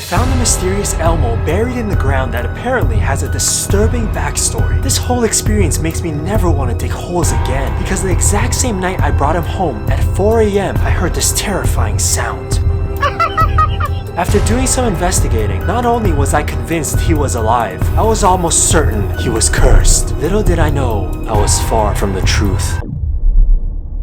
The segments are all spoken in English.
found a mysterious Elmo buried in the ground that apparently has a disturbing backstory. This whole experience makes me never want to dig holes again, because the exact same night I brought him home, at 4 a.m. I heard this terrifying sound. After doing some investigating, not only was I convinced he was alive, I was almost certain he was cursed. Little did I know, I was far from the truth.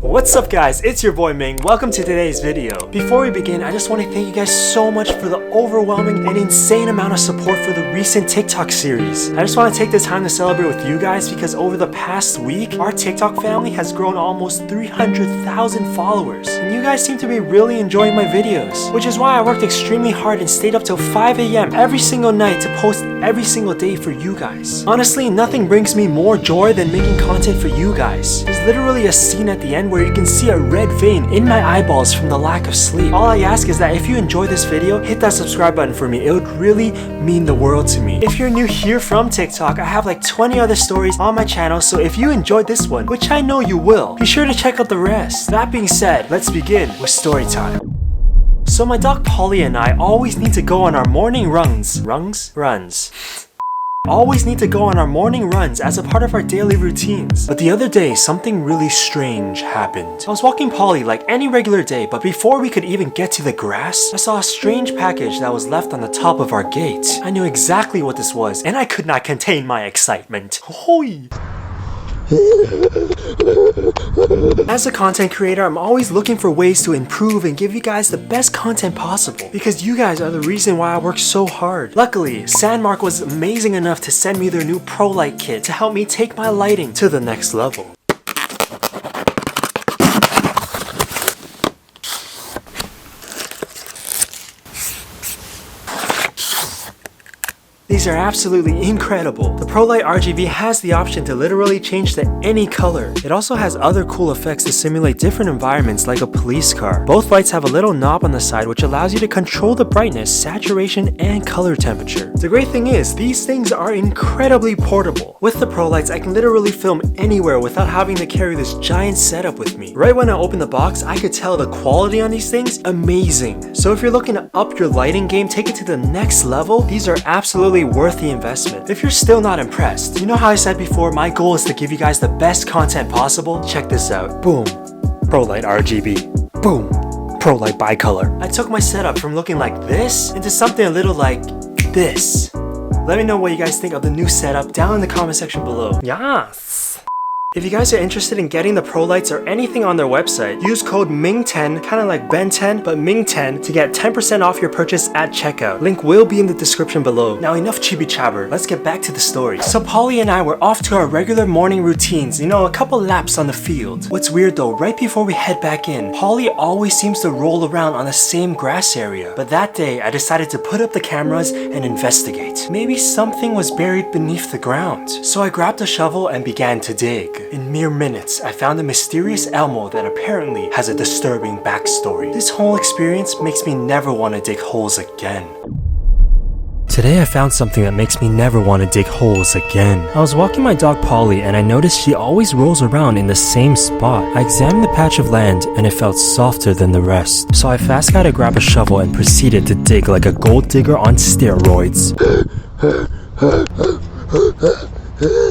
What's up guys, it's your boy Ming. Welcome to today's video. Before we begin, I just want to thank you guys so much for the overwhelming and insane amount of support for the recent TikTok series. I just want to take the time to celebrate with you guys because over the past week, our TikTok family has grown almost 300,000 followers. And you guys seem to be really enjoying my videos, which is why I worked extremely hard and stayed up till 5 a.m. every single night to post every single day for you guys. Honestly, nothing brings me more joy than making content for you guys. There's literally a scene at the end where you can see a red vein in my eyeballs from the lack of sleep. All I ask is that if you enjoy this video, hit that subscribe button for me. It would really mean the world to me. If you're new here from TikTok, I have like 20 other stories on my channel, so if you enjoyed this one, which I know you will, be sure to check out the rest. That being said, let's begin with story time. So my dog Polly and I always need to go on our morning runs. Always need to go on our morning runs as a part of our daily routines. But the other day, something really strange happened. I was walking Polly like any regular day, but before we could even get to the grass, I saw a strange package that was left on the top of our gate. I knew exactly what this was, and I could not contain my excitement. Hoi! As a content creator, I'm always looking for ways to improve and give you guys the best content possible, because you guys are the reason why I work so hard. Luckily, Sandmark was amazing enough to send me their new Pro Light kit to help me take my lighting to the next level. These are absolutely incredible. The Pro Light RGB has the option to literally change to any color. It also has other cool effects to simulate different environments like a police car. Both lights have a little knob on the side which allows you to control the brightness, saturation, and color temperature. The great thing is, these things are incredibly portable. With the Pro Lights, I can literally film anywhere without having to carry this giant setup with me. Right when I opened the box, I could tell the quality on these things, amazing. So if you're looking to up your lighting game, take it to the next level, these are absolutely worth the investment. If you're still not impressed, you know how I said before, my goal is to give you guys the best content possible? Check this out. Boom. Pro Light RGB. Boom. Pro Light bicolor. I took my setup from looking like this into something a little like this. Let me know what you guys think of the new setup down in the comment section below. Yes! If you guys are interested in getting the Pro Lights or anything on their website, use code MING10, kind of like Ben10, but MING10 to get 10% off your purchase at checkout. Link will be in the description below. Now enough chibi-chabber, let's get back to the story. So Polly and I were off to our regular morning routines, a couple laps on the field. What's weird though, right before we head back in, Polly always seems to roll around on the same grass area. But that day, I decided to put up the cameras and investigate. Maybe something was buried beneath the ground. So I grabbed a shovel and began to dig. In mere minutes, I found a mysterious Elmo that apparently has a disturbing backstory. This whole experience makes me never want to dig holes again. Today I found something that makes me never want to dig holes again. I was walking my dog Polly and I noticed she always rolls around in the same spot. I examined the patch of land and it felt softer than the rest. So I fast got to grab a shovel and proceeded to dig like a gold digger on steroids.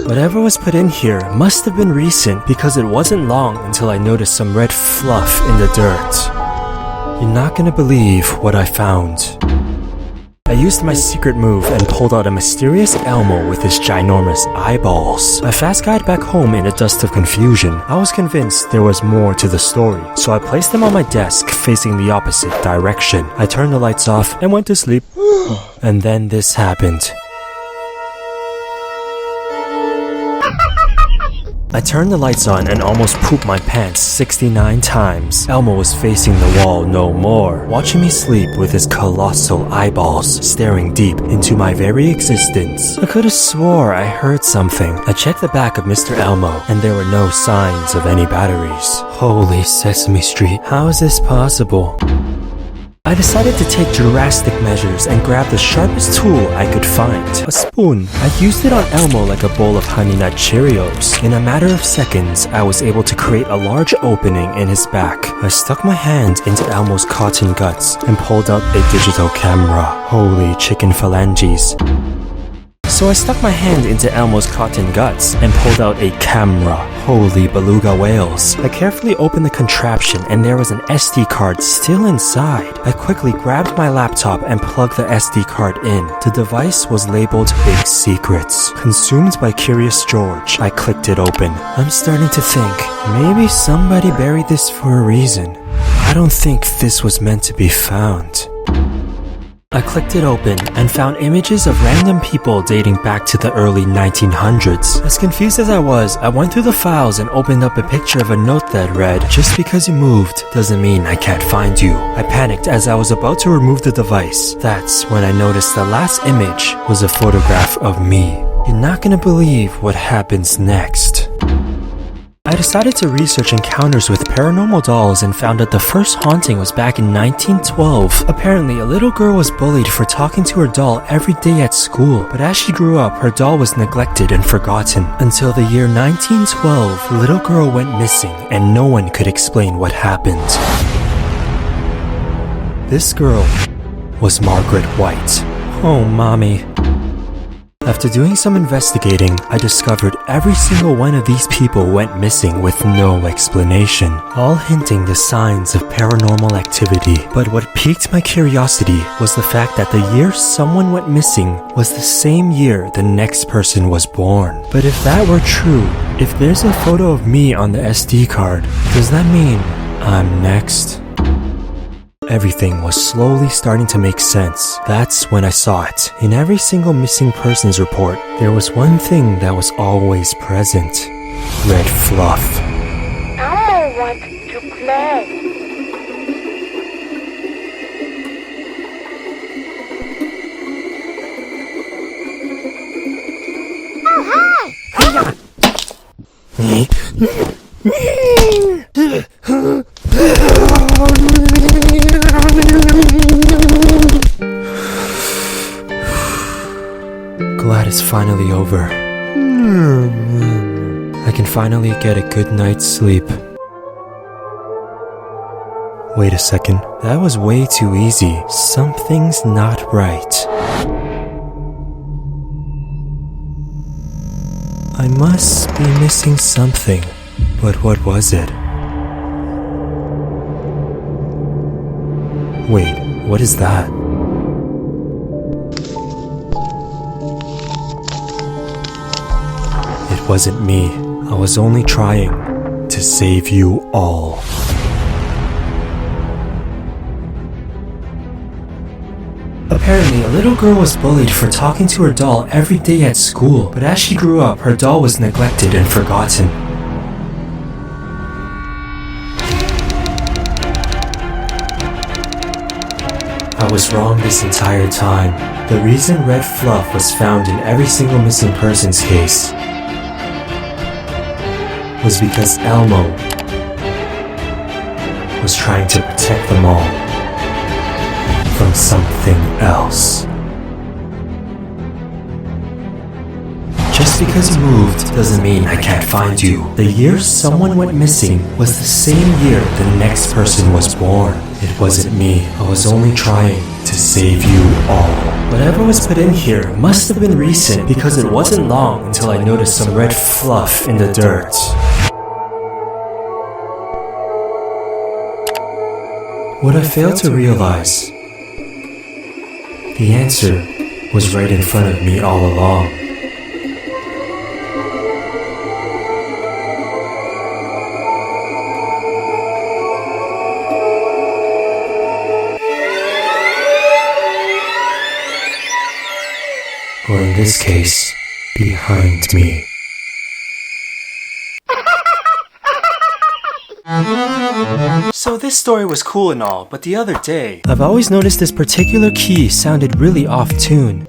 Whatever was put in here must have been recent because it wasn't long until I noticed some red fluff in the dirt. You're not gonna believe what I found. I used my secret move and pulled out a mysterious Elmo with his ginormous eyeballs. I fast got back home in a dust of confusion. I was convinced there was more to the story, so I placed them on my desk facing the opposite direction. I turned the lights off and went to sleep. And then this happened. I turned the lights on and almost pooped my pants 69 times. Elmo was facing the wall no more, watching me sleep with his colossal eyeballs staring deep into my very existence. I could have swore I heard something. I checked the back of Mr. Elmo and there were no signs of any batteries. Holy Sesame Street, how is this possible? I decided to take drastic measures and grab the sharpest tool I could find, a spoon. I used it on Elmo like a bowl of Honey Nut Cheerios. In a matter of seconds, I was able to create a large opening in his back. I stuck my hand into Elmo's cotton guts and pulled out a digital camera. Holy chicken phalanges. So I stuck my hand into Elmo's cotton guts and pulled out a camera. Holy beluga whales. I carefully opened the contraption and there was an SD card still inside. I quickly grabbed my laptop and plugged the SD card in. The device was labeled Big Secrets. Consumed by Curious George, I clicked it open. I'm starting to think, maybe somebody buried this for a reason. I don't think this was meant to be found. I clicked it open and found images of random people dating back to the early 1900s. As confused as I was, I went through the files and opened up a picture of a note that read, "Just because you moved doesn't mean I can't find you." I panicked as I was about to remove the device. That's when I noticed the last image was a photograph of me. You're not gonna believe what happens next. I decided to research encounters with paranormal dolls and found that the first haunting was back in 1912. Apparently, a little girl was bullied for talking to her doll every day at school, but as she grew up, her doll was neglected and forgotten. Until the year 1912, the little girl went missing and no one could explain what happened. This girl was Margaret White. Oh, mommy. After doing some investigating, I discovered every single one of these people went missing with no explanation, all hinting to signs of paranormal activity. But what piqued my curiosity was the fact that the year someone went missing was the same year the next person was born. But if that were true, if there's a photo of me on the SD card, does that mean I'm next? Everything was slowly starting to make sense. That's when I saw it. In every single missing persons report, there was one thing that was always present. Red fluff. Elmo wants to play. Glad it's finally over. I can finally get a good night's sleep. Wait a second, that was way too easy. Something's not right. I must be missing something, but what was it? Wait, what is that? It wasn't me. I was only trying to save you all. Apparently, a little girl was bullied for talking to her doll every day at school, but as she grew up, her doll was neglected and forgotten. I was wrong this entire time. The reason red fluff was found in every single missing persons case was because Elmo was trying to protect them all from something else. Just because you moved doesn't mean I can't find you. The year someone went missing was the same year the next person was born. It wasn't me. I was only trying to save you all. Whatever was put in here must have been recent because it wasn't long until I noticed some red fluff in the dirt. What I failed to realize, the answer was right in front of me all along. Or in this case, behind me. So this story was cool and all, but the other day, I've always noticed this particular key sounded really off-tune.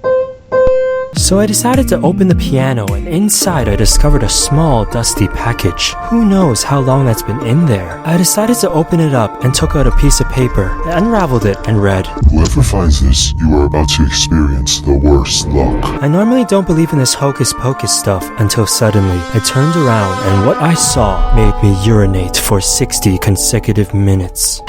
So I decided to open the piano, and inside I discovered a small dusty package. Who knows how long that's been in there? I decided to open it up and took out a piece of paper, unraveled it, and read, Whoever finds this, you are about to experience the worst luck. I normally don't believe in this hocus pocus stuff until suddenly I turned around and what I saw made me urinate for 60 consecutive minutes.